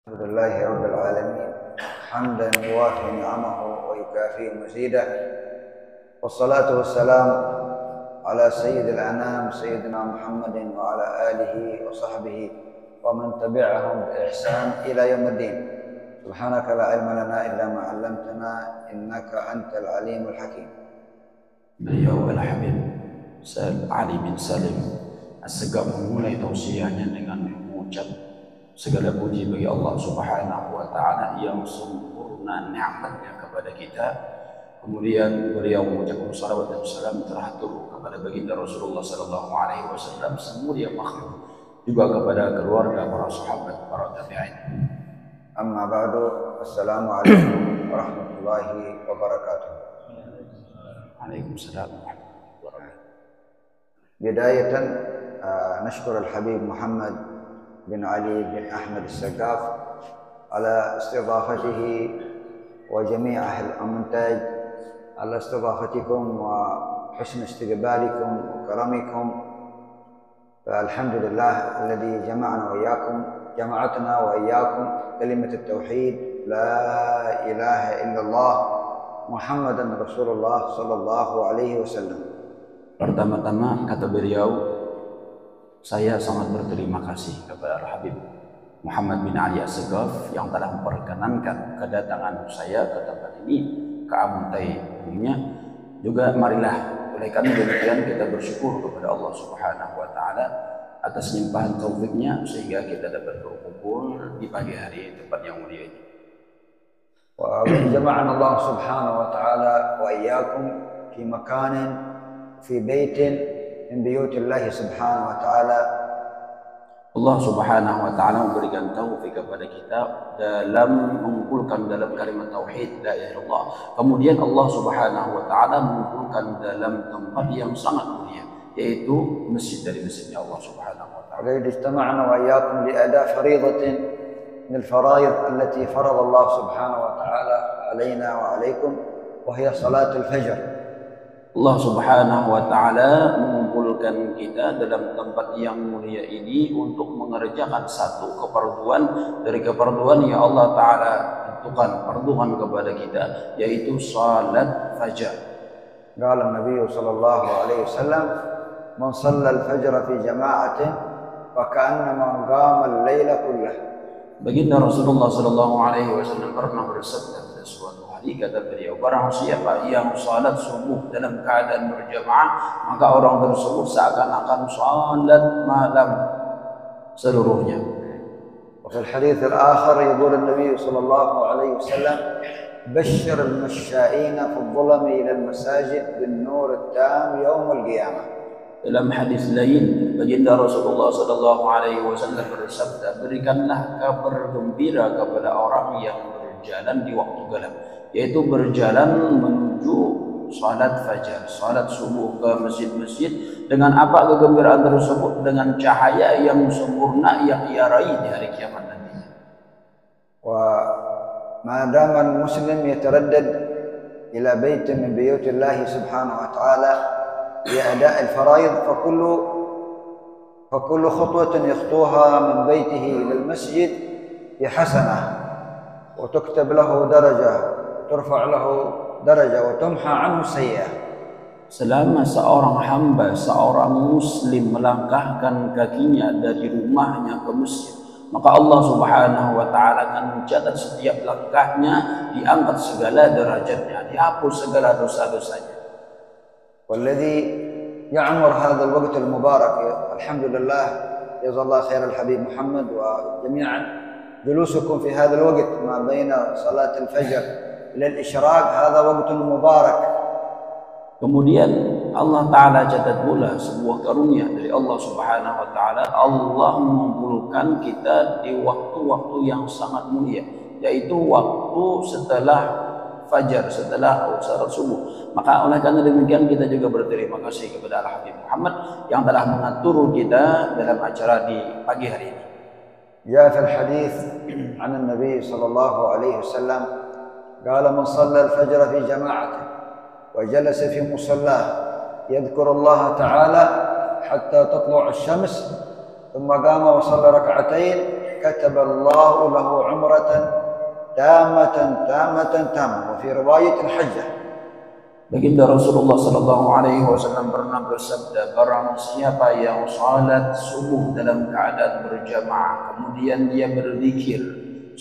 الحمد لله رب العالمين حمدا يوافي نعمه ويكافئ مزيده، والصلاة والسلام على سيد الأنام سيدنا محمد وعلى آله وصحبه ومن تبعهم بإحسان إلى يوم الدين. سبحانك لا علم لنا إلا ما علمتنا إنك أنت العليم الحكيم. Beliau Al-Habib Syekh Ali bin Salim As-Segaf memulai tausiahnya dengan mengucap segala puji bagi Allah Subhanahu wa taala yang sempurna nikmatnya kepada kita. Kemudian beliau mengucapkan salawat dan salam teratur kepada baginda Rasulullah sallallahu alaihi wasallam, semulia makhluk, juga kepada keluarga, para sahabat, para tabi'in. Amma ba'du, assalamu alaikum warahmatullahi wabarakatuh. Waalaikumsalam warahmatullahi wabarakatuh. Bidayatan nashkur al-Habib Muhammad bin Ali bin Ahmad As-Segaf ala istidafatihi wa jami' ahli al-Montaj ala istidafatikum wa husn istiqbalikum wa karamikum. Alhamdulillah alladhi jama'ana wa iyyakum jama'atna wa iyyakum kalimat at-tauhid la ilaha illallah Muhammadan Rasulullah sallallahu alaihi wasallam. Pertama-tama kata beliau, saya sangat berterima kasih kepada Al-Habib Muhammad bin Ali As-Segaf yang telah memperkenankan kedatangan saya ke tempat ini, ke Amuntai tentunya. Juga marilah oleh karena demikian kita bersyukur kepada Allah Subhanahu wa taala atas limpahan taufiknya sehingga kita dapat berkumpul di pagi hari tempat yang mulia ini. Wa jama'ana Allah Subhanahu wa taala wa iyyakum fi makanin fi baitin min buyutillah Subhanahu wa taala. Allah Subhanahu wa taala memberikan taufik kepada kita dalam mengumpulkan dalam kalimat tauhid la ilaha illallah. Kemudian Allah Subhanahu wa taala mengumpulkan dalam tempat yang sangat mulia, yaitu masjid dari masjidnya Allah Subhanahu wa taala. Qad istama'na wa iyyakum li ada fariidatin min al-fara'id allati farada Allah Subhanahu wa taala alaina wa alaikum wa hiya salatul fajr. Allah Subhanahu wa taala mengumpulkan kita dalam tempat yang mulia ini untuk mengerjakan satu keperluan dari keperluan yang Allah taala tentukan perluan kepada kita, yaitu salat fajar. Qala Nabi sallallahu alaihi wasallam, "Man shalla al-fajr fi jama'atin fa ka'annama qama al-laila kullah." Baginda Rasulullah sallallahu alaihi wasallam pernah bersabda pada suatu hari, kata beliau, barang siapa yang salat subuh dalam keadaan berjamaah, maka orang tersebut seakan-akan salat malam seluruhnya. وفي الحديث الآخر يقول النبي صلى الله عليه وسلم بشر المشائين في الظلم إلى المساجد بالنور التام يوم القيامة. Dalam hadis lain, baginda Rasulullah sallallahu alaihi wasallam bersabda, berikanlah kabar gembira kepada orang yang berjalan di waktu gelap, yaitu berjalan menuju salat fajar, salat subuh ke masjid-masjid. Dengan apa kegembiraan tersebut? Dengan cahaya yang sempurna yang ia raih di hari kiamat nantinya. Wa ma dama al-muslim yataraddad ila bait min buyutillah subhanahu wa ta'ala li ada' al-fara'id fa kullu khutwatin yakhtuha min baytihi ila al-masjid hi hasanah wa tuktab lahu darajah wa turfa' lahu darajah wa tumha 'anhu sayyi'ah. Selama seorang hamba, seorang muslim melangkahkan kakinya dari rumahnya ke masjid, maka Allah Subhanahu wa taala akan mencatat setiap langkahnya, diangkat segala derajatnya, dihapus segala dosa-dosanya. والذي يعمر هذا الوقت المبارك الحمد لله جزا الله خير الحبيب محمد وجميعا جلوسكم في هذا الوقت ما بين صلاة الفجر إلى الإشراق هذا وقت مبارك. Kemudian Allah Ta'ala catat pula sebuah karunia dari Allah Subhanahu wa Ta'ala. Allah mengumpulkan kita di waktu-waktu yang sangat mulia, yaitu waktu setelah fajar, setelah salat subuh. Maka oleh karena demikian kita juga berterima kasih kepada Al-Habib Muhammad yang telah mengatur kita dalam acara di pagi hari ini. جاء في الحديث عن النبي صلى الله عليه وسلم قال من صلى الفجر في جماعته وجلس في مصلاه يذكر الله تعالى حتى تطلع الشمس ثم قام وصلى ركعتين كتب الله له عمرة تامة تامة تامة. وفي رواية حجة. Baginda Rasulullah sallallahu alaihi wasallam pernah bersabda, barang siapa yang salat subuh dalam keadaan berjamaah, kemudian dia berzikir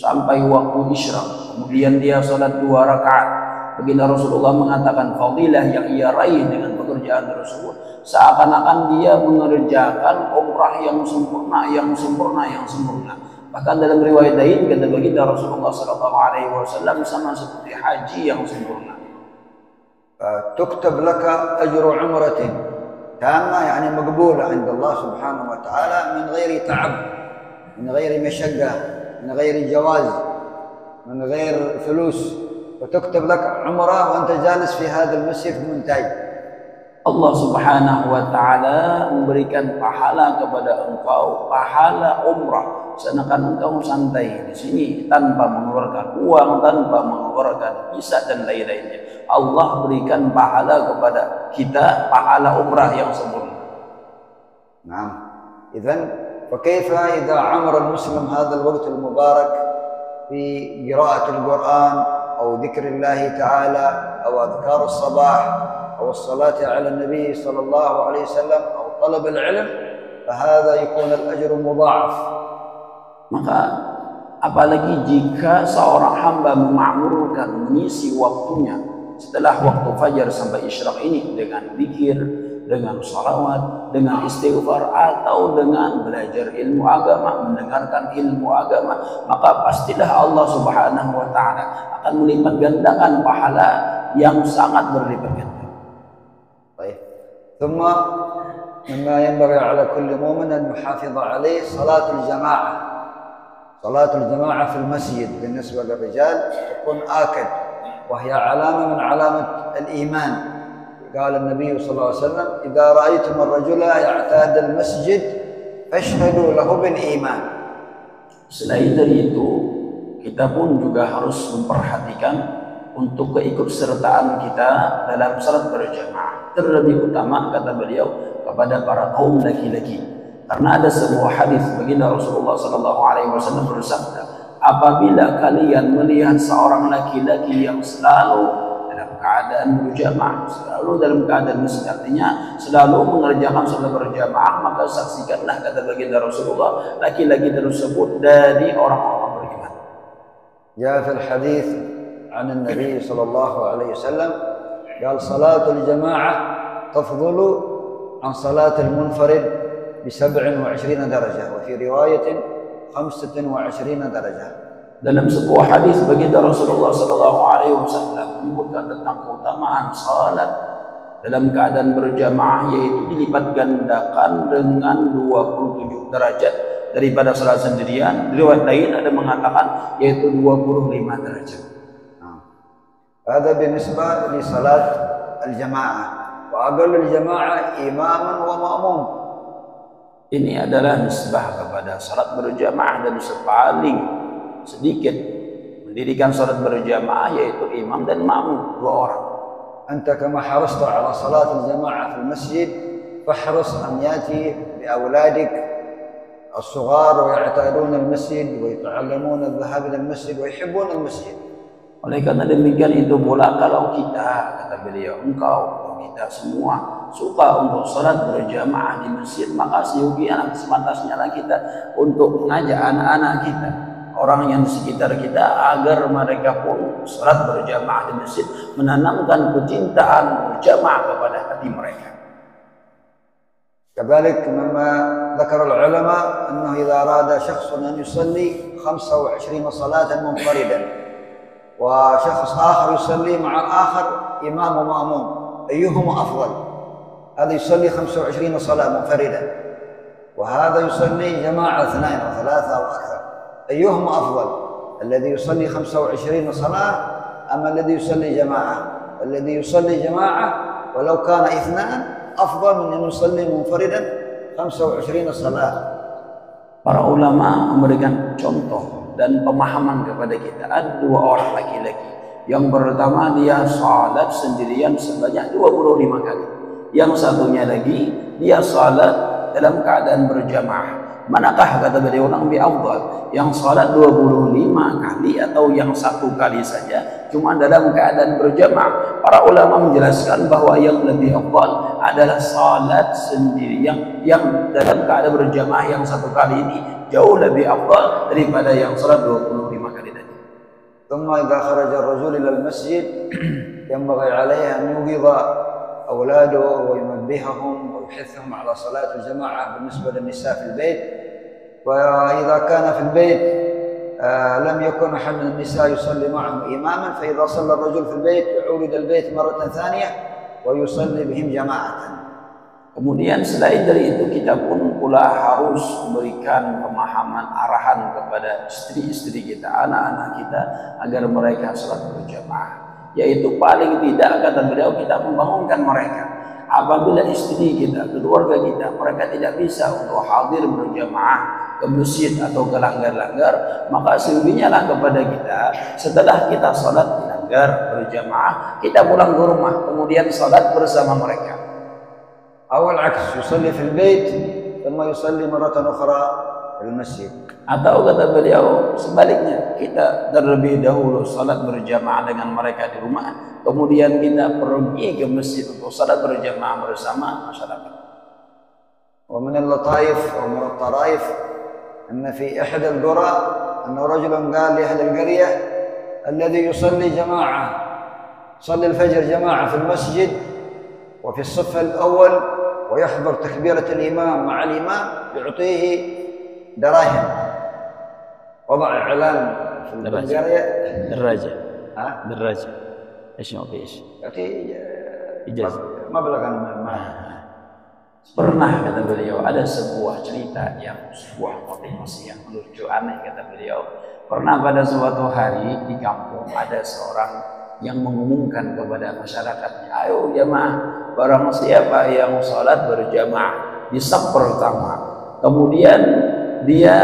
sampai waktu isyraq, kemudian dia salat 2 rakaat, baginda Rasulullah mengatakan fadilah yang ia raih dengan pekerjaan tersebut seakan-akan dia mengerjakan umrah yang sempurna, yang sempurna, yang sempurna. Bahkan dalam riwayat lain kata baginda Rasulullah sallallahu alaihi wasallam sama seperti haji yang sempurna. تكتب لك أجر عمرة تامة يعني مقبولة عند الله سبحانه وتعالى من غير تعب، من غير مشقة، من غير جواز، من غير فلوس، وتكتب لك عمرة وأنت جالس في هذا المسجد منتهي. Allah Subhanahu wa taala memberikan pahala kepada engkau, pahala umrah, sedangkan engkau santai di sini tanpa mengeluarkan uang, tanpa mengeluarkan visa dan lain-lainnya. Allah berikan pahala kepada kita, pahala umrah yang sempurna. نعم. إذن فكيف إذا عمر المسلم هذا الوقت المبارك في قراءة القرآن أو ذكر الله تعالى أو أذكار الصباح أو الصلاة على النبي صلى الله عليه وسلم أو طلب العلم، فهذا يكون الأجر مضاعف. Maka apalagi jika seorang hamba memakmurkan, mengisi waktunya setelah waktu fajar sampai isyraq ini dengan zikir, dengan salawat, dengan istighfar, atau dengan belajar ilmu agama, mendengarkan ilmu agama, maka pastilah Allah Subhanahu wa taala akan melipat gandakan pahala yang sangat berlipat ganda. طيب. ثم مما ينبغي على كل مؤمن أن يحافظ عليه صلاة الجماعة. صلاة الجماعة في المسجد بالنسبة للرجال تكون آكد، وهي علامة من علامة الإيمان. قال النبي صلى الله عليه وسلم إذا رأيتم الرجل يعتاد المسجد فاشهدوا له بالإيمان. Selain dari itu, kita pun juga harus memperhatikan untuk keikutsertaan kita dalam salat berjamaah, terlebih utama kata beliau kepada para kaum laki-laki, karena ada sebuah hadis baginda Rasulullah sallallahu alaihi wasallam bersabda, apabila kalian melihat seorang laki-laki yang selalu dalam keadaan berjamaah, selalu dalam keadaan masjid, artinya selalu mengerjakan salat berjamaah, maka saksikanlah kata baginda Rasulullah laki-laki tersebut dari orang-orang beriman. جاء في الحديث عن النبي صلى الله عليه وسلم قال صلاة الجماعة تفضل عن صلاة المنفرد ب27 درجة، وفي رواية 25 درجة. Dalam sebuah hadis baginda Rasulullah sallallahu alaihi wasallam menyebutkan tentang keutamaan salat dalam keadaan berjamaah, yaitu dilipat gandakan dengan 27 derajat daripada salat sendirian. Riwayat lain ada mengatakan yaitu 25 derajat. هذا بالنسبة لصلاة الجماعة، وأقل الجماعة إماما ومأموم. Ini adalah nisbah kepada salat berjamaah, dan sepaling sedikit mendirikan salat berjamaah yaitu imam dan makmum, 2 orang. أنت كما حرصت على صلاة الجماعة في المسجد فاحرص أن يأتي بأولادك الصغار ويعتادون المسجد ويتعلمون الذهاب إلى المسجد ويحبون المسجد. Oleh karena demikian itu pula kalau kita, kata beliau, engkau atau kita semua suka untuk salat berjamaah di masjid, maka seyogianya sepantasnya kita untuk mengajak anak-anak kita, orang yang di sekitar kita, agar mereka pun salat berjamaah di masjid, menanamkan kecintaan berjamaah kepada hati mereka. كذلك مما ذكر العلماء أنه إذا أراد شخص أن يصلي 25 صلاة منفردا وشخص آخر يصلي مع الآخر إمام ومأموم، أيهما أفضل؟ هذا يصلي 25 صلاة منفردا وهذا يصلي جماعة 2 أو 3 أو أكثر، أيهما أفضل؟ الذي يصلي 25 صلاة أم الذي يصلي جماعة؟ الذي يصلي جماعة ولو كان 2 أفضل من أن يصلي منفردا 25 صلاة. Para ulama memberikan contoh dan pemahaman kepada kita. Ada 2 orang laki-laki. Yang pertama dia salat sendirian sebanyak 25 kali. Yang satunya lagi dia salat dalam keadaan berjamaah. manakah kata beliau lebih afdal, yang salat 25 kali atau yang 1 kali saja cuma dalam keadaan berjamaah? Para ulama menjelaskan bahwa yang lebih afdal adalah salat sendiri, yang dalam keadaan berjamaah yang 1 kali ini jauh lebih afdal daripada yang salat 25 kali tadi. ثم إذا خرج الرجل إلى المسجد ينبغي عليه أن يوقظ أولاده وينبههم ويحثهم على صلاة الجماعة بالنسبة للنساء في البيت. وإذا كان في البيت لم يكن أحد من النساء يصلي معهم إماما، فإذا صلى الرجل في البيت يعود إلى البيت مرة ثانية ويصلي بهم جماعة. Kemudian selain dari itu kita pun pula harus memberikan pemahaman arahan kepada istri-istri kita, anak-anak kita agar mereka salat berjamaah. Yaitu paling tidak kata beliau kita membangunkan mereka. Apabila istri kita, keluarga kita, mereka tidak bisa untuk hadir berjamaah ke masjid atau ke langgar-langgar, maka selebihnya lah kepada kita setelah kita salat di langgar berjamaah, kita pulang ke rumah kemudian salat bersama mereka. أو العكس يصلي في البيت ثم يصلي مرة أخرى في المسجid. Atau kata beliau sebaliknya, kita terlebih dahulu salat berjamaah dengan mereka di rumah, kemudian kita pergi ke masjid untuk salat berjamaah bersama masyarakat. ومن اللطائف ومن الطرائف أن في إحدى القرى أن رجل قال لأهل القرية الذي يصلي جماعة صلي الفجر جماعة في المسجد وفي الصف الأول ويحضر تكبيرة الإمام مع الإمام يعطيه دراهم. وضع إعلان في القرية دراجة دراجة إيش يعطي إيش؟ يعطي إجازة مبلغا ما. Pernah kata beliau ada sebuah cerita yang sebuah motivasi yang lucu aneh kata beliau. Pernah pada suatu hari di kampung ada seorang yang mengumumkan kepada masyarakatnya, ayo jamaah, barang siapa yang sholat berjamaah di saf pertama, kemudian dia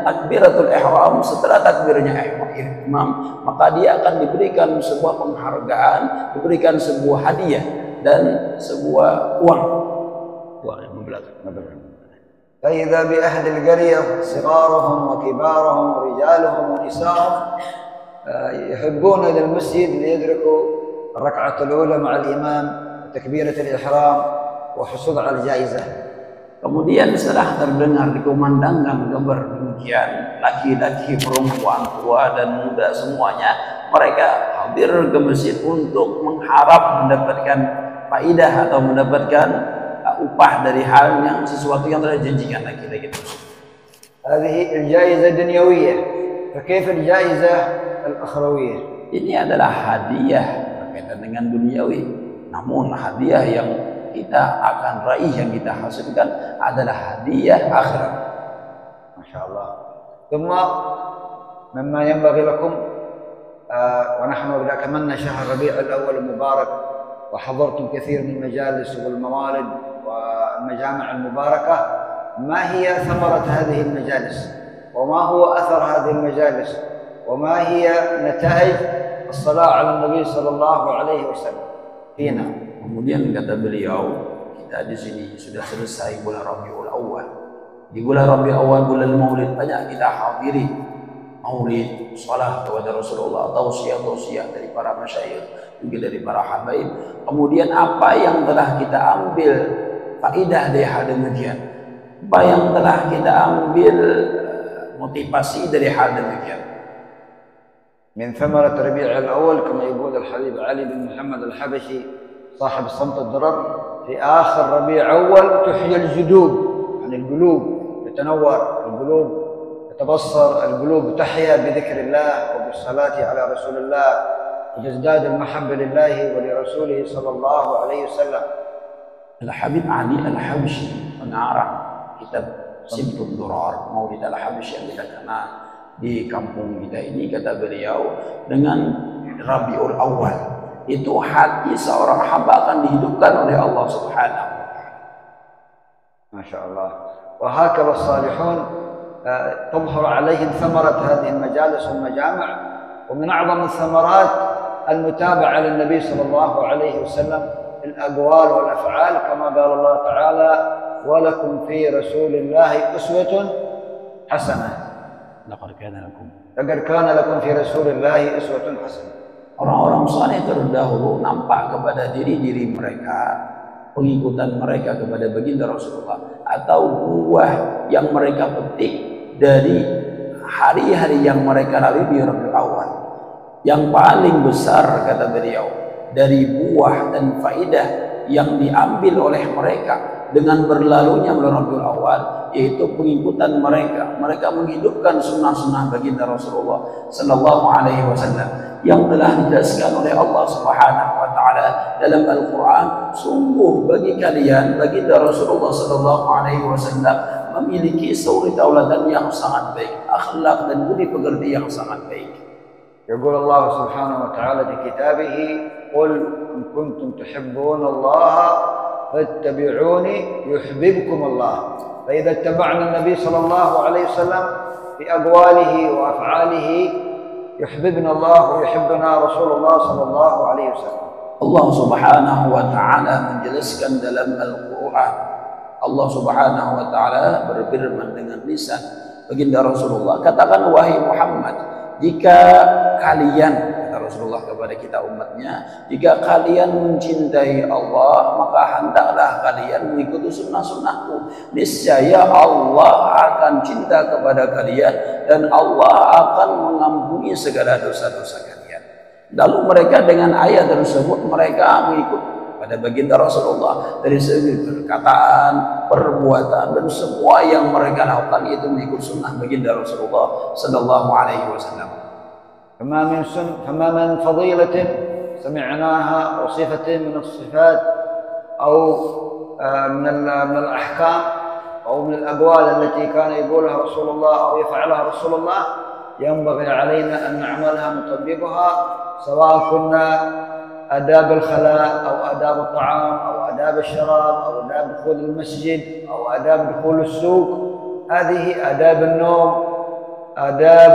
takbiratul ihram, setelah takbirnya imam, maka dia akan diberikan sebuah penghargaan, diberikan sebuah hadiah dan sebuah uang yang membelakang. فإذا بأهل القرية صغارهم وكبارهم ورجالهم ونساءهم يحبون إلى المسجد ليدركوا الركعة الأولى مع الإمام وتكبيرة الإحرام وحصول على الجائزة. Kemudian setelah terdengar dikumandangkan kabar demikian, laki-laki, perempuan, tua dan muda semuanya mereka hadir ke masjid untuk mengharap mendapatkan faidah atau mendapatkan upah dari hal yang sesuatu yang telah dijanjikan laki-laki tersebut. هذه الجائزة الدنيوية، فكيف الجائزة الأخروية؟ Ini adalah hadiah berkaitan dengan duniawi. Namun hadiah yang kita akan raih, yang kita hasilkan adalah hadiah akhirat. Masya Allah. ثم مما ينبغي لكم ونحن كملنا شهر ربيع الأول المبارك وحضرتم كثير من المجالس والموالد والمجامع المباركة، ما هي ثمرة هذه المجالس؟ وما هو أثر هذه المجالس؟ وما هي نتائج الصلاة على النبي صلى الله عليه وسلم فينا؟ Kemudian kata beliau, kita di sini sudah selesai bulan Rabiul Awal. Di bulan Rabiul Awal, bulan Maulid, banyak kita hadiri maulid, salat kepada Rasulullah, tausiah dari para masyayikh, juga dari para habaib. Kemudian apa yang telah kita ambil faidah dari hal demikian? Apa yang telah kita ambil motivasi dari hal demikian? من ثمرة ربيع الأول كما يقول الحبيب علي بن محمد الحبشي صاحب الصمت الدرر، في آخر ربيع أول تحيا الجدوب، يعني القلوب تتنور، القلوب تتبصر، القلوب تحيا بذكر الله وبالصلاة على رسول الله وتزداد المحبة لله ولرسوله صلى الله عليه وسلم. Al-Habib Ali Al-Habsyi mengarang kitab Simtud Durar Maulid Al-Habsyi yang kita kenal di kampung kita ini. Kata beliau, dengan Rabiul Awal itu hati seorang hamba akan dihidupkan oleh Allah Subhanahu wa Ta'ala. Masya Allah. وهكذا الصالحون تظهر عليهم ثمرة هذه المجالس والمجامع. ومن أعظم الثمرات المتابعة للنبي صلى الله عليه وسلم الأقوال والأفعال، كما قال الله تعالى: ولكم في رسول الله أسوة حسنة. لقد كان لكم في رسول الله أسوة حسنة. Orang-orang saleh terdahulu nampak kepada diri-diri mereka pengikutan mereka kepada baginda Rasulullah atau buah yang mereka petik dari hari-hari yang mereka lalui di Rabiul Awal. Yang paling besar kata beliau dari buah dan faidah yang diambil oleh mereka dengan berlalunya bulan Rabiul Awal yaitu pengikutan mereka menghidupkan sunnah-sunnah baginda Rasulullah sallallahu alaihi wasallam yang telah dijelaskan oleh Allah Subhanahu wa taala dalam Al-Qur'an. Sungguh bagi kalian baginda Rasulullah sallallahu alaihi wasallam memiliki suri tauladan yang sangat baik, akhlak dan budi pekerti yang sangat baik. يقول الله سبحانه وتعالى في كتابه قل إن كنتم تحبون الله فاتبعوني يحببكم الله. فإذا اتبعنا النبي صلى الله عليه وسلم في أقواله وأفعاله يحببنا الله ويحبنا رسول الله صلى الله عليه وسلم. Allah Subhanahu wa taala menjelaskan dalam Al-Qur'an. Allah Subhanahu wa taala berfirman dengan lisan baginda Rasulullah, katakan wahai Muhammad, jika kalian, kata Rasulullah kepada kita umatnya, jika kalian mencintai Allah maka hendaklah kalian mengikuti sunnah-sunnahku. Niscaya Allah akan cinta kepada kalian dan Allah akan mengampuni segala dosa-dosa kalian. Lalu mereka dengan ayat tersebut mereka mengikut pada baginda Rasulullah dari segi perkataan, perbuatan dan semua yang mereka lakukan itu mengikut sunnah baginda Rasulullah sallallahu alaihi wasallam. فما من فضيلة سمعناها أو صفة من الصفات أو من الأحكام أو من الأقوال التي كان يقولها رسول الله أو يفعلها رسول الله ينبغي علينا أن نعملها نطبقها، سواء كنا آداب الخلاء أو آداب الطعام أو آداب الشراب أو آداب دخول المسجد أو آداب دخول السوق. هذه آداب النوم، آداب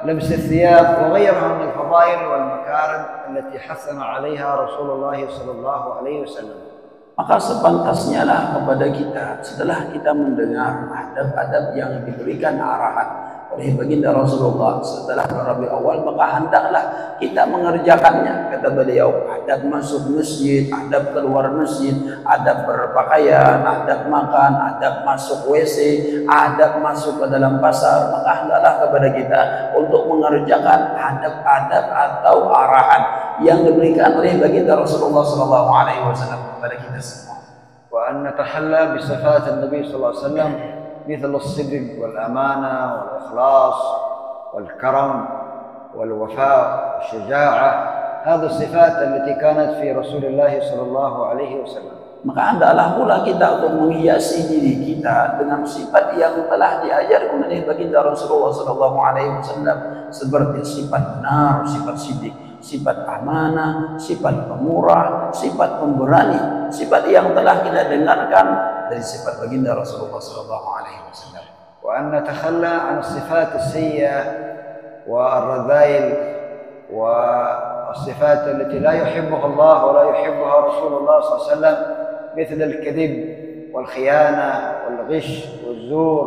لبس الثياب وغيرها من الفضائل والمكارم التي حثنا عليها رسول الله صلى الله عليه وسلم. Maka sepantasnya lah kepada kita setelah kita mendengar adab-adab yang diberikan arahan oleh baginda Rasulullah setelah Rabiul Awal, maka hendaklah kita mengerjakannya. Kata beliau, adab masuk masjid, adab keluar masjid, adab berpakaian, adab makan, adab masuk WC, adab masuk ke dalam pasar. Maka hendaklah kepada kita untuk mengerjakan adab-adab atau arahan yang diberikan oleh baginda Rasulullah sallallahu alaihi wasallam kepada kita semua. Wa an natahalla bi sifat an-nabi sallallahu alaihi wasallam مثل الصدق والأمانة والإخلاص والكرم والوفاء والشجاعة. هذه الصفات التي كانت في رسول الله صلى الله عليه وسلم. Maka hendaklah pula kita untuk menghiasi diri kita dengan sifat yang telah diajarkan oleh baginda Rasulullah sallallahu alaihi wasallam seperti sifat benar, sifat sidik, sifat amanah, sifat pemurah, sifat pemberani, sifat yang telah kita dengarkan dari sifat baginda Rasulullah sallallahu alaihi wasallam. Wa an natakhalla 'an as-sifat as-sayyi'ah wa ar-radhail wa as-sifat allati la yuhibbuha Allah wa la yuhibbuha Rasulullah sallallahu alaihi wasallam مثل الكذب والخيانة والغش والزور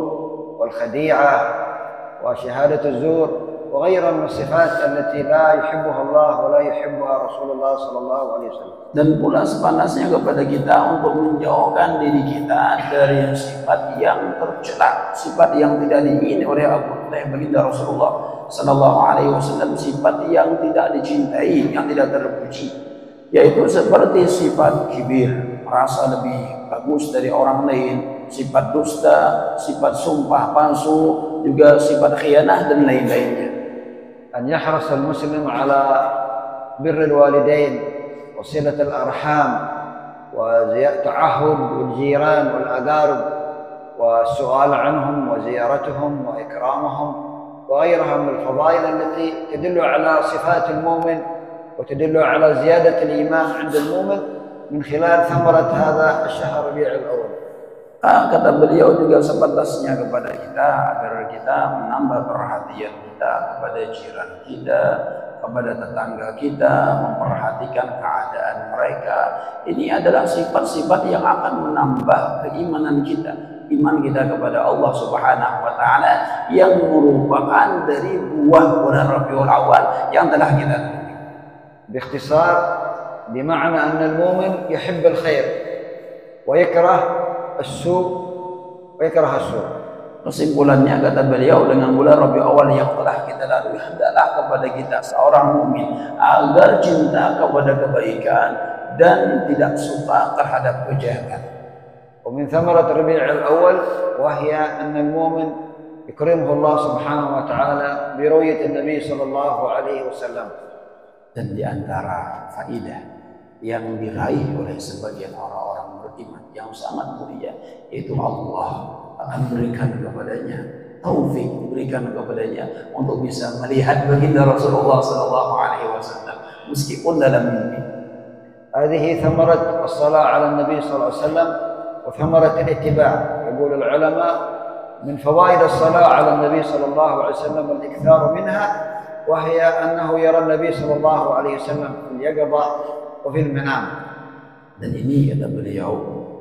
والخديعة وشهادة الزور وغيرها من الصفات التي لا يحبها الله ولا يحبها رسول الله صلى الله عليه وسلم. Dan pula sepantasnya kepada kita untuk menjauhkan diri kita dari sifat yang tercela, sifat yang tidak diingini oleh baginda Rasulullah sallallahu alaihi wasallam, sifat yang tidak dicintai, yang tidak terpuji, yaitu seperti sifat kibir, merasa lebih bagus dari orang lain, sifat dusta, sifat sumpah palsu, juga sifat khianah dan lain-lainnya. An yahras al-muslim ala birr al-walidain wa silat al-arham wa ta'ahud wal-jiran wal-aqarib wa su'al anhum wa ziyaratuhum wa ikramuhum wa ghayraha min al-fadail allati tadullu ala sifat al-mu'min wa tadullu ala ziyadat al-iman 'inda al-mu'min min khilal thamarat hadha ash-shahr Rabi'ul Awwal. Kata beliau juga sepantasnya kepada kita agar kita menambah perhatian kita kepada jiran kita, kepada tetangga kita, memperhatikan keadaan mereka. Ini adalah sifat-sifat yang akan menambah keimanan kita, iman kita kepada Allah Subhanahu wa taala yang merupakan dari buah bulan Rabiul Awal yang telah kita temui. باختصار بمعنى أن المؤمن يحب الخير ويكره السوء ويكره السوء. Kesimpulannya kata beliau, dengan bulan Rabiul Awal yang telah kita lalui, hendaklah kepada kita seorang mukmin agar cinta kepada kebaikan dan tidak suka terhadap kejahatan. ومن ثمرة الربيع الأول وهي أن المؤمن يكرمه الله سبحانه وتعالى برؤية النبي صلى الله عليه وسلم. Dan di antara faidah yang diraih oleh sebagian orang-orang beriman yang sangat mulia, yaitu Allah akan berikan kepadanya taufik, berikan kepadanya untuk bisa melihat baginda Rasulullah sallallahu alaihi wasallam meskipun dalam mimpi. هذه ثمرة الصلاة على النبي صلى الله عليه وسلم وثمرة الاتباع. يقول العلماء من فوائد الصلاة على النبي صلى الله عليه وسلم والإكثار منها وهي أنه يرى النبي صلى الله عليه وسلم في اليقظة وفي المنام. Dan ini kata beliau,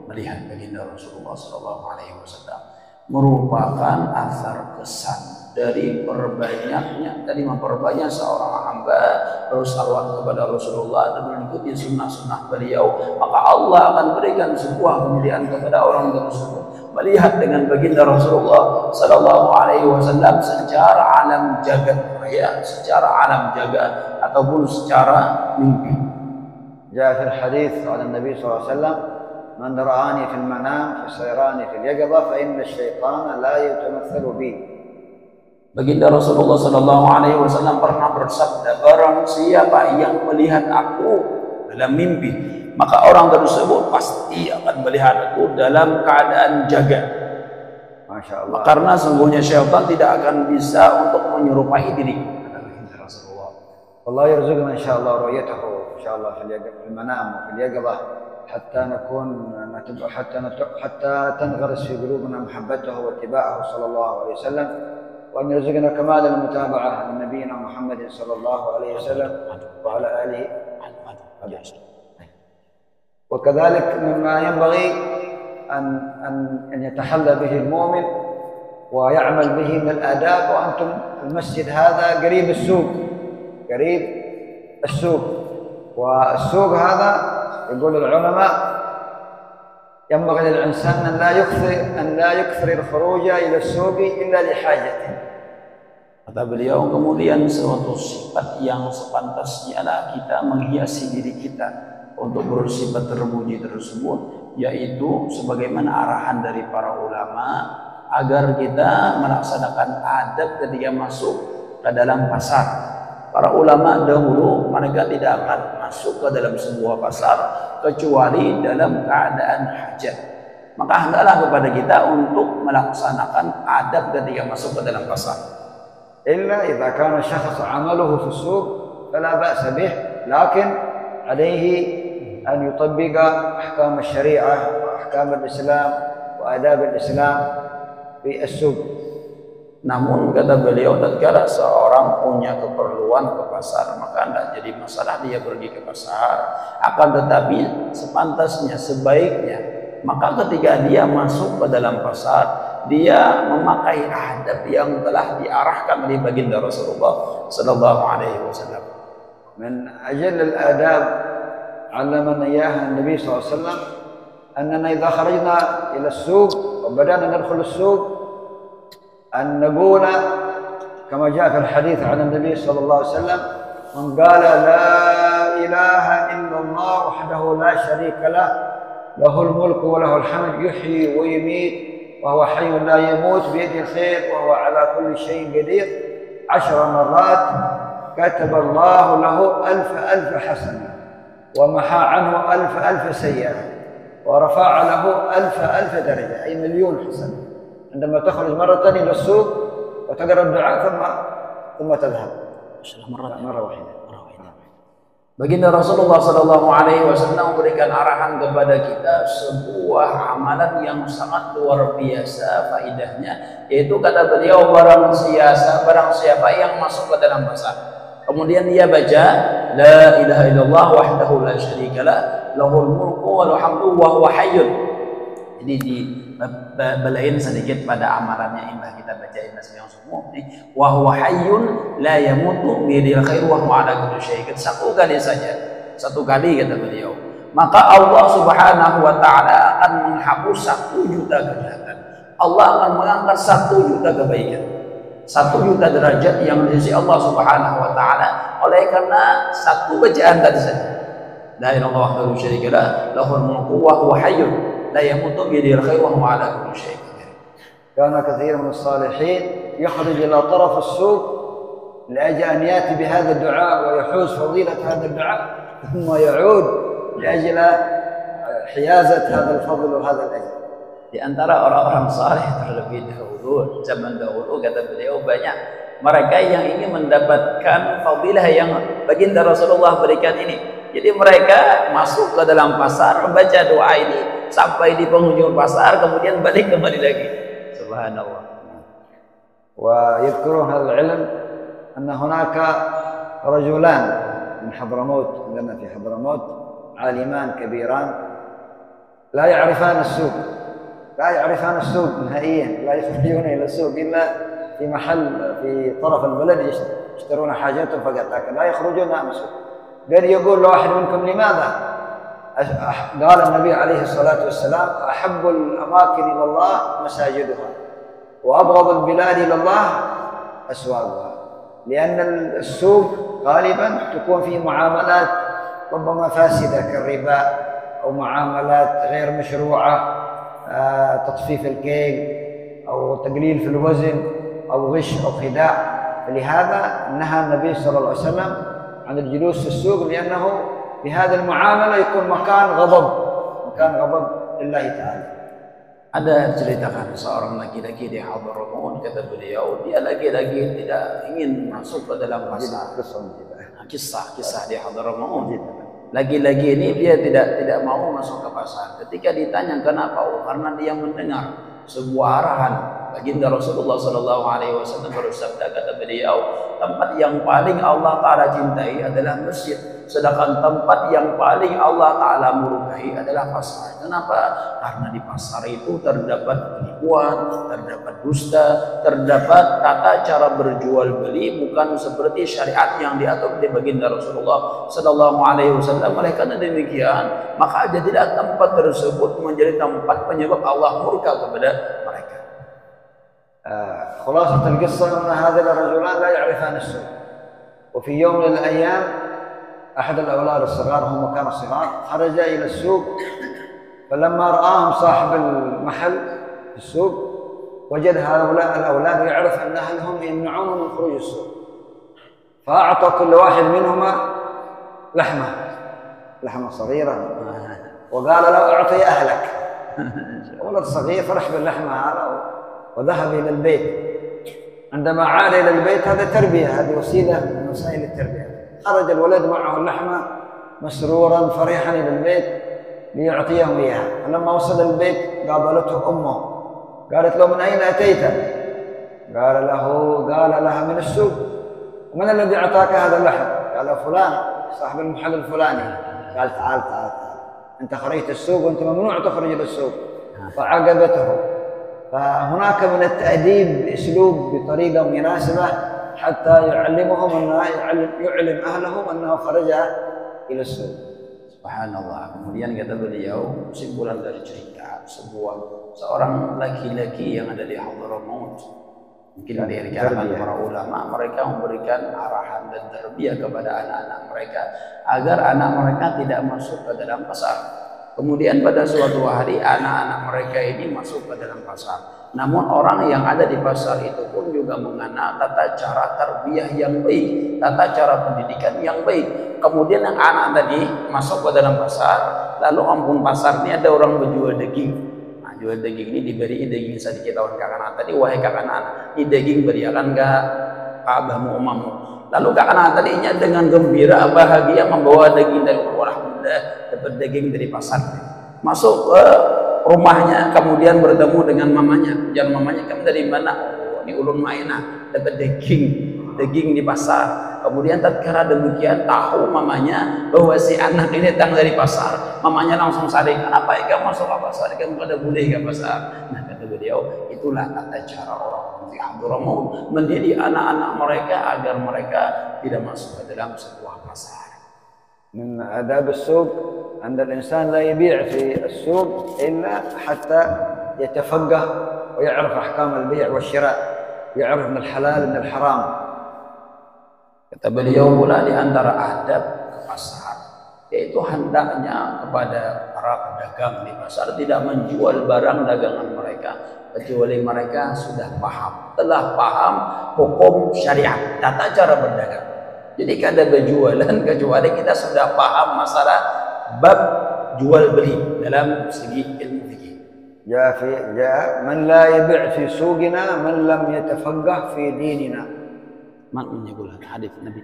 melihat baginda Rasulullah sallallahu alaihi wasallam merupakan asar kesan dari perbanyaknya tadi memperbanyak seorang hamba bersalawat kepada Rasulullah dan mengikuti sunnah-sunnah beliau, maka Allah akan berikan sebuah kemuliaan kepada orang tersebut melihat dengan baginda Rasulullah sallallahu alaihi wasallam secara alam jagat raya, secara alam jagat ataupun secara mimpi. جاء في الحديث عن النبي صلى الله عليه وسلم من رآني في المنام فسيراني في اليقظة فإن الشيطان لا يتمثل بي. Baginda Rasulullah sallallahu alaihi wasallam pernah bersabda, barang siapa yang melihat aku dalam mimpi, maka orang tersebut pasti akan melihat aku dalam keadaan jaga. Masya Allah. Karena sungguhnya syaitan tidak akan bisa untuk menyerupai diriku. Kata baginda Rasulullah. Allah yarzuqna insyaallah ru'yatahu insyaallah في المنام وفي اليقظة حتى نكون حتى تنغرس في قلوبنا محبته واتباعه صلى الله عليه وسلم، وأن يرزقنا كمال المتابعة لنبينا محمد صلى الله عليه وسلم وعلى آله. وكذلك مما ينبغي أن يتحلى به المؤمن ويعمل به من الآداب، وأنتم المسجد هذا قريب السوق، والسوق هذا يقول العلماء ينبغي للإنسان أن لا يكثر الخروج إلى السوق إلا لحاجته. Kata beliau, kemudian suatu sifat yang sepantasnya adalah kita menghiasi diri kita untuk bersifat terpuji tersebut, yaitu sebagaimana arahan dari para ulama agar kita melaksanakan adab ketika masuk ke dalam pasar. Para ulama dahulu mereka tidak akan masuk ke dalam sebuah pasar kecuali dalam keadaan hajat. Maka hendaklah kepada kita untuk melaksanakan adab ketika masuk ke dalam pasar. Illa idza kana syakhs 'amaluhu fi as-suq fala ba'sa bih, lakin alayhi an yutabbiqa ahkam asy-syari'ah wa ahkam al-Islam wa adab al-Islam fi as-suq. Namun kata beliau, tatkala seorang punya keperluan ke pasar, maka tidak jadi masalah dia pergi ke pasar. Akan tetapi sepantasnya, sebaiknya, maka ketika dia masuk ke dalam pasar, dia memakai adab yang telah diarahkan oleh baginda Rasulullah sallallahu alaihi wasallam. Min ajal al-adab 'allamana iyyaha an-nabi sallallahu alaihi wasallam annana idza kharajna ila as-suq wa badana nadkhul as-suq أن نقول كما جاء في الحديث عن النبي صلى الله عليه وسلم من قال لا إله إلا الله وحده لا شريك له له الملك وله الحمد يحيي ويميت وهو حي لا يموت بيده الخير وهو على كل شيء قدير 10 مرات كتب الله له 1000 حسنة ومحى عنه 1000 سيئة ورفع له 1000 درجة أي 1,000,000 حسنة. عندما تخرج مرة إلى السوق وتقرأ الدعاء ثم تذهب مرة واحدة. Baginda Rasulullah sallallahu alaihi wasallam memberikan arahan kepada kita sebuah amalan yang sangat luar biasa faidahnya, yaitu kata beliau, barang siapa yang masuk ke dalam pasar kemudian dia baca la ilaha illallah wahdahu la syarikalah lahul mulku wa lahul hamdu wa huwa hayyun Jadi dibelain sedikit pada amalannya imbah kita baca imbah yang semua ini wa huwa hayyun la yamutu bi yadil khair wa huwa ala kulli syai'in. Satu kali saja, satu kali kata beliau, maka Allah Subhanahu wa taala akan menghapus 1 juta kejahatan. Allah akan mengangkat 1 juta kebaikan, 1 juta derajat yang di sisi Allah Subhanahu wa taala oleh karena satu bacaan tadi saja. La ilaha illallah wahdahu syarika lah, lahul mulku wa huwa hayyun la yamutu bi yadil khair wa huwa ala kulli syai'in qadir. كان كثير من الصالحين يخرج إلى طرف السوق لأجل أن يأتي بهذا الدعاء ويحوز فضيلة هذا الدعاء ثم يعود لأجل حيازة هذا الفضل وهذا الأجر. Di antara orang-orang saleh terlebih dahulu, zaman dahulu kata beliau, banyak mereka yang ingin mendapatkan fadilah yang baginda Rasulullah berikan ini. Jadi mereka masuk ke dalam pasar, membaca doa ini sampai di penghujung pasar, kemudian balik kembali lagi. Subhanallah. ويذكرون هذا العلم أن هناك رجلان من حضرموت، عندنا في حضرموت عالمان كبيران لا يعرفان السوق، لا يعرفان السوق نهائيا، لا يخرجون إلى السوق إلا في محل في طرف البلد يشترون حاجاتهم فقط، لكن لا يخرجون أمام السوق. قال يقول لواحد منكم لماذا؟ قال النبي عليه الصلاة والسلام أحب الأماكن إلى الله مساجدها وأبغض البلاد إلى الله أسواقها، لأن السوق غالبا تكون فيه معاملات ربما فاسدة كالربا أو معاملات غير مشروعة، تطفيف الكيل أو تقليل في الوزن أو غش أو خداع. فلهذا نهى النبي صلى الله عليه وسلم عن الجلوس في السوق، لأنه بهذه المعاملة يكون مكان غضب لله تعالى. Ada ceritakan seorang laki-laki di Hadramaut, kata beliau, dia lagi-lagi tidak ingin masuk ke dalam pasar. Kisah di Hadramaut. Lagi-lagi ini dia tidak mau masuk ke pasar. Ketika ditanya kenapa, karena dia mendengar sebuah arahan baginda Rasulullah sallallahu alaihi wasallam bersabda, kata beliau, tempat yang paling Allah taala cintai adalah masjid, sedangkan tempat yang paling Allah taala murkai adalah pasar. Kenapa? Karena di pasar itu terdapat penipuan, terdapat dusta, terdapat tata cara berjual beli bukan seperti syariat yang diatur di baginda Rasulullah sallallahu alaihi wasallam. Oleh karena demikian, maka jadilah tempat tersebut menjadi tempat penyebab Allah murka kepada mereka. خلاصة القصة أن هذين الرجلان لا يعرفان السوق، وفي يوم من الأيام أحد الأولاد الصغار، هم كانوا صغار، خرج إلى السوق، فلما رآهم صاحب المحل في السوق وجد هؤلاء الأولاد يعرف أن أهلهم يمنعون من خروج السوق، فأعطى كل واحد منهما لحمة صغيرة وقال له أعطي أهلك. ولد صغير فرح باللحمة هذا وذهب إلى البيت. عندما عاد إلى البيت، هذا تربية، هذه وسيلة من وسائل التربية. خرج الولد معه اللحمة مسرورا فرحا إلى البيت ليعطيهم إياها. فلما وصل البيت قابلته أمه، قالت له من أين أتيت؟ قال لها من السوق. ومن الذي أعطاك هذا اللحم؟ قال فلان صاحب المحل الفلاني. قال تعال أنت خرجت السوق وأنت ممنوع تخرج إلى السوق. فعاقبته. فهناك من التأديب أسلوب بطريقة مناسبة حتى يعلم أهلهم أنه خرج إلى السوق. Subhanallah. Kemudian kata beliau, kesimpulan dari cerita seorang laki-laki yang ada di Hadramaut, mungkin dari kalangan para ulama, mereka memberikan arahan dan tarbiyah kepada anak-anak mereka agar anak mereka tidak masuk ke dalam pasar. Kemudian pada suatu hari anak-anak mereka ini masuk ke dalam pasar. Namun orang yang ada di pasar itu pun juga mengenal tata cara tarbiyah yang baik, tata cara pendidikan yang baik. Kemudian yang anak tadi masuk ke dalam pasar, lalu ampun pasar ini ada orang berjual daging. Nah, jual daging ini diberi daging sedikit tahun kakak tadi, wahai kakak anak, ini daging beriakan enggak abahmu umamu. Lalu kakak anak tadinya dengan gembira bahagia membawa daging dari alhamdulillah dapat daging dari pasar. Masuk ke rumahnya, kemudian bertemu dengan mamanya. Jangan mamanya, kamu dari mana? Oh, ini ulun mainah dapat daging. daging di pasar. Kemudian tatkala demikian tahu mamanya bahwa si anak ini datang dari pasar, mamanya langsung sadar, kenapa kamu masuk ke pasar, kamu pada boleh ke pasar. Nah kata beliau, itulah tata cara orang di Hadramaut mendidik anak-anak mereka agar mereka tidak masuk ke dalam sebuah pasar. من آداب السوق أن الإنسان لا يبيع في السوق إلا حتى يتفقه ويعرف أحكام البيع والشراء، يعرف من الحلال من الحرام. Kata beliau pula di antara adab pasar, yaitu hendaknya kepada para pedagang di pasar tidak menjual barang dagangan mereka kecuali mereka sudah paham, telah paham hukum syariat, tata cara berdagang. Jadi kada berjualan kecuali kita sudah paham masalah bab jual beli dalam segi ilmu fikih. جاء من لا يبيع في سوقنا من لم يتفقه في ديننا. من يقول hadis Nabi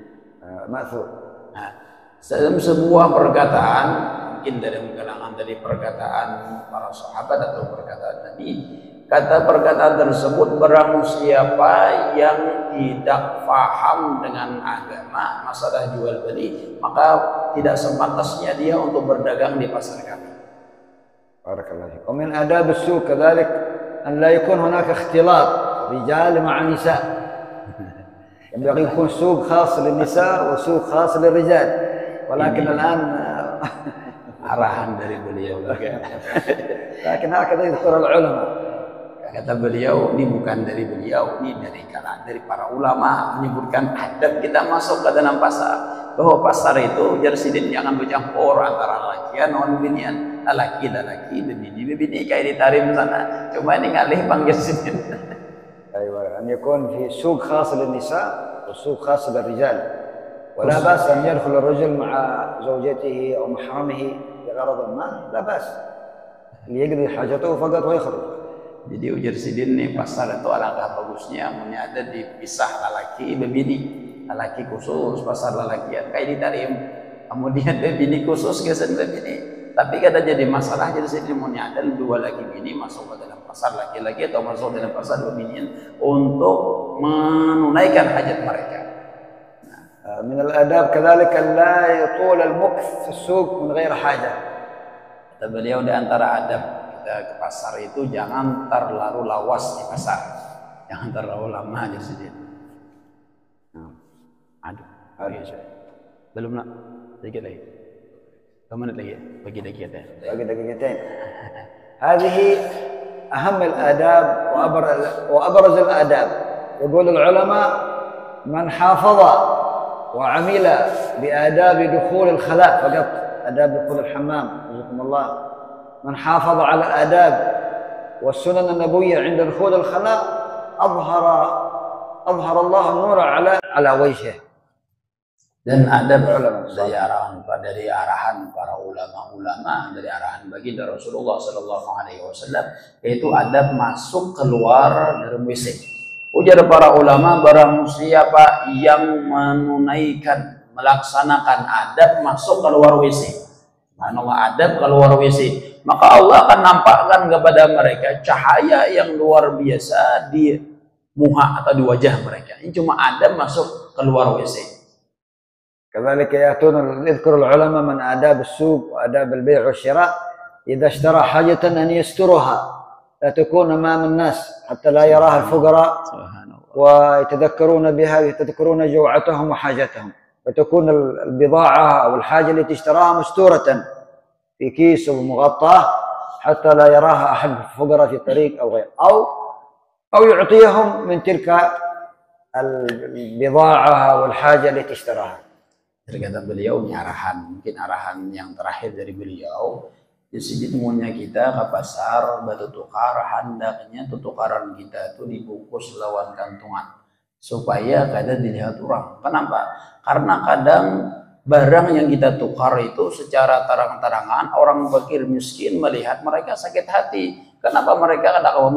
مأثور. Dalam sebuah perkataan, mungkin dalam kalangan dari perkataan para sahabat atau perkataan Nabi, kata perkataan tersebut, barang siapa yang tidak paham dengan agama masalah jual beli, maka tidak sepantasnya dia untuk berdagang di pasar kami. Barakallahu fiik. ومن آداب السوق كذلك أن لا يكون هناك اختلاط رجال مع نساء. ينبغي يكون سوق خاص للنساء وسوق خاص للرجال. ولكن الآن arahan dari beliau. لكن هكذا يذكر العلماء. Kata beliau, ini bukan dari beliau, ini dari para ulama menyebutkan adab kita masuk ke dalam pasar. Bahwa pasar itu jarsidin jangan bercampur antara laki non binian, laki bini kayak ditarim sana. Cuma ini ngalih panggil sidin. أيوة أن يكون في سوق خاص للنساء وسوق خاص للرجال. ولا بأس أن يدخل الرجل مع زوجته أو محرمه بغرض ما، لا بأس ليقضي حاجته فقط ويخرج. Jadi ujar sidin nih, pasar itu alangkah bagusnya punya ada dipisah lelaki bebini, lelaki khusus pasar lelakian kayak ditarim, kemudian bebini khusus kesen bebini. Tapi kada jadi masalah, jadi sidin punya ada dua laki bini masuk ke dalam pasar laki-laki atau masuk dalam pasar bebini untuk menunaikan hajat mereka. من الآداب كذلك لا يطول المكث في السوق من غير حاجة. Kata beliau di antara adab kita ke pasar itu jangan terlalu lawas di pasar, jangan terlalu lama di sini. Aduh, belum nak, sedikit lagi. Kamu menit lagi, bagi دقيقتين. هذه أهم الآداب وأبرز الآداب. يقول العلماء من حافظ وعمل بآداب دخول الخلاء فقط، آداب دخول الحمام رزقكم الله، من حافظ على الآداب والسنن النبوية عند دخول الخلاء أظهر الله النور على وجهه. Dan adab dari arahan para ulama, dari arahan baginda Rasulullah Sallallahu Alaihi Wasallam, yaitu adab masuk keluar dari WC. Ujar para ulama, barang siapa yang menunaikan, melaksanakan adab masuk keluar WC, subhanallah, adab keluar WC, maka Allah akan nampakkan kepada mereka cahaya yang luar biasa di muka atau di wajah mereka. Ini cuma adab masuk keluar WC. كذلك يذكر العلماء من آداب السوق وآداب البيع والشراء إذا اشترى حاجة أن يسترها لا تكون أمام الناس حتى لا يراها الفقراء ويتذكرون بها ويتذكرون جوعتهم وحاجتهم، وتكون البضاعة أو الحاجة التي اشتراها مستورة في كيس ومغطاة حتى لا يراها أحد الفقراء في الطريق أو غيره، أو يعطيهم من تلك البضاعة والحاجة التي اشتراها. Terkata beliau, ini arahan, mungkin arahan yang terakhir dari beliau. Di sini temunya kita ke pasar, batu tukar, hendaknya tukaran kita itu dibungkus lawan kantungan supaya kada dilihat orang. Kenapa? Karena kadang barang yang kita tukar itu secara terang-terangan orang fakir miskin melihat mereka sakit hati. Kenapa mereka kada mau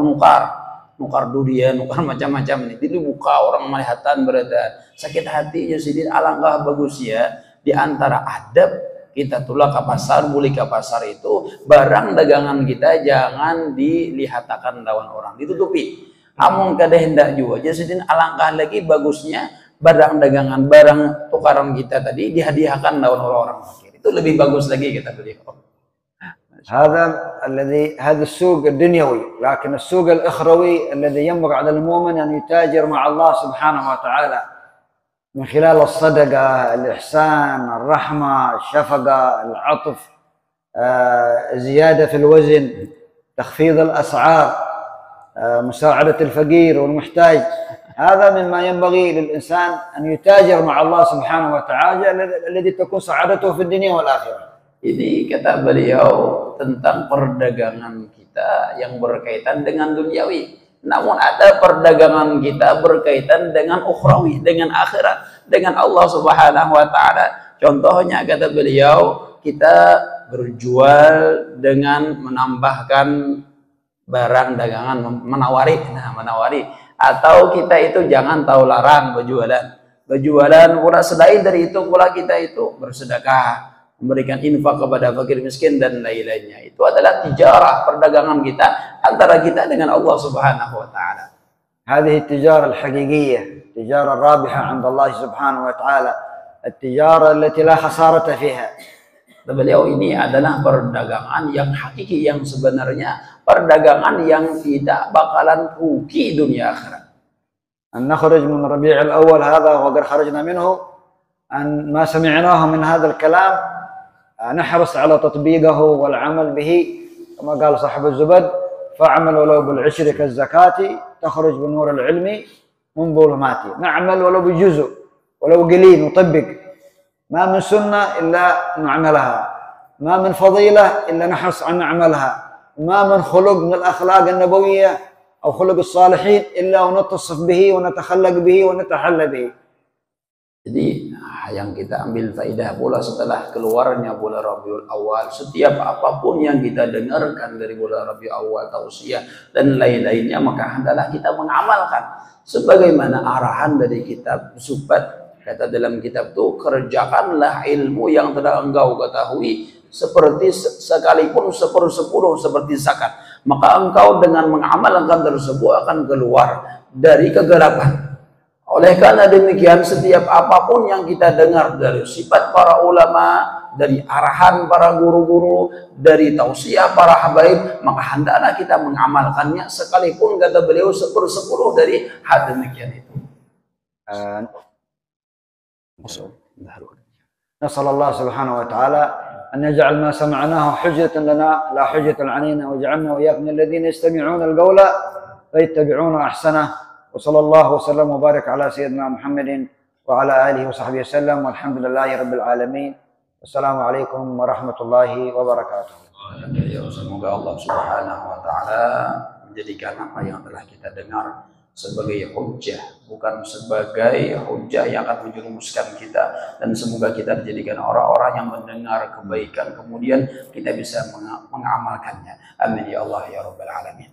nukar durian, nukar macam-macam ini dibuka orang melihatan berada sakit hati. Jadi alangkah bagusnya di antara adab kita tulah ke pasar, beli ke pasar itu barang dagangan kita jangan dilihatkan lawan orang, ditutupi. Amun kada hendak juga. Jadi alangkah lagi bagusnya barang dagangan, barang tukaran kita tadi dihadiahkan lawan orang-orang fakir. Itu lebih bagus lagi, kata beliau. هذا السوق الدنيوي، لكن السوق الأخروي الذي ينبغي على المؤمن أن يتاجر مع الله سبحانه وتعالى من خلال الصدقة، الإحسان، الرحمة، الشفقة، العطف، زيادة في الوزن، تخفيض الأسعار، مساعدة الفقير والمحتاج. هذا مما ينبغي للإنسان أن يتاجر مع الله سبحانه وتعالى الذي تكون سعادته في الدنيا والآخرة. Ini kata beliau tentang perdagangan kita yang berkaitan dengan duniawi. Namun ada perdagangan kita berkaitan dengan ukhrawi, dengan akhirat, dengan Allah Subhanahu wa taala. Contohnya kata beliau, kita berjual dengan menambahkan barang dagangan, menawari. Atau kita itu jangan tahu larang berjualan pula. Selain dari itu pula kita itu bersedekah, memberikan infak kepada fakir miskin dan lain-lainnya. Itu adalah tijarah, perdagangan kita antara kita dengan Allah Subhanahu wa taala. هذه التجارة الحقيقية، التجارة الرابحة عند الله سبحانه وتعالى، التجارة التي لا خسارة فيها. Beliau ini adalah perdagangan yang hakiki, yang sebenarnya perdagangan yang tidak bakalan rugi dunia akhirat. أن نخرج من ربيع الأول هذا وقد خرجنا منه، أن ما سمعناه من هذا الكلام نحرص على تطبيقه والعمل به، كما قال صاحب الزبد: فاعمل ولو بالعشر كالزكاة تخرج بالنور العلمي من ظلمات. نعمل ولو بجزء، ولو قليل، نطبق. ما من سنة إلا نعملها، ما من فضيلة إلا نحرص أن نعملها، ما من خلق من الأخلاق النبوية أو خلق الصالحين إلا ونتصف به ونتخلق به ونتحلى به. Jadi yang kita ambil faidah pula setelah keluarnya bulan Rabiul Awal, setiap apapun yang kita dengarkan dari bulan Rabiul Awal, tausiah dan lain-lainnya, maka hendaklah kita mengamalkan sebagaimana arahan dari kitab Zubat. Kata dalam kitab itu, kerjakanlah ilmu yang telah engkau ketahui seperti sekalipun sepersepuluh seperti zakat, maka engkau dengan mengamalkan tersebut akan keluar dari kegelapan. Oleh karena demikian, setiap apapun yang kita dengar dari sifat para ulama, dari arahan para guru-guru, dari tausiah para habaib, maka hendaklah kita mengamalkannya sekalipun, kata beliau, sepersepuluh dari hal demikian itu. نسأل الله سبحانه وتعالى أن يجعل ما سمعناه حجة لنا لا حجة علينا، وجعلنا وإياكم من الذين يستمعون القول فيتبعون أحسنه. وصلى الله وسلم وبارك على سيدنا محمد وعلى آله وصحبه وسلم، والحمد لله رب العالمين. السلام عليكم ورحمة الله وبركاته. Semoga Allah Subhanahu wa taala menjadikan apa yang telah kita dengar sebagai hujjah, bukan sebagai hujjah yang akan menjerumuskan kita, dan semoga kita dijadikan orang-orang yang mendengar kebaikan kemudian kita bisa mengamalkannya. Amin ya Allah ya Rabbal Alamin.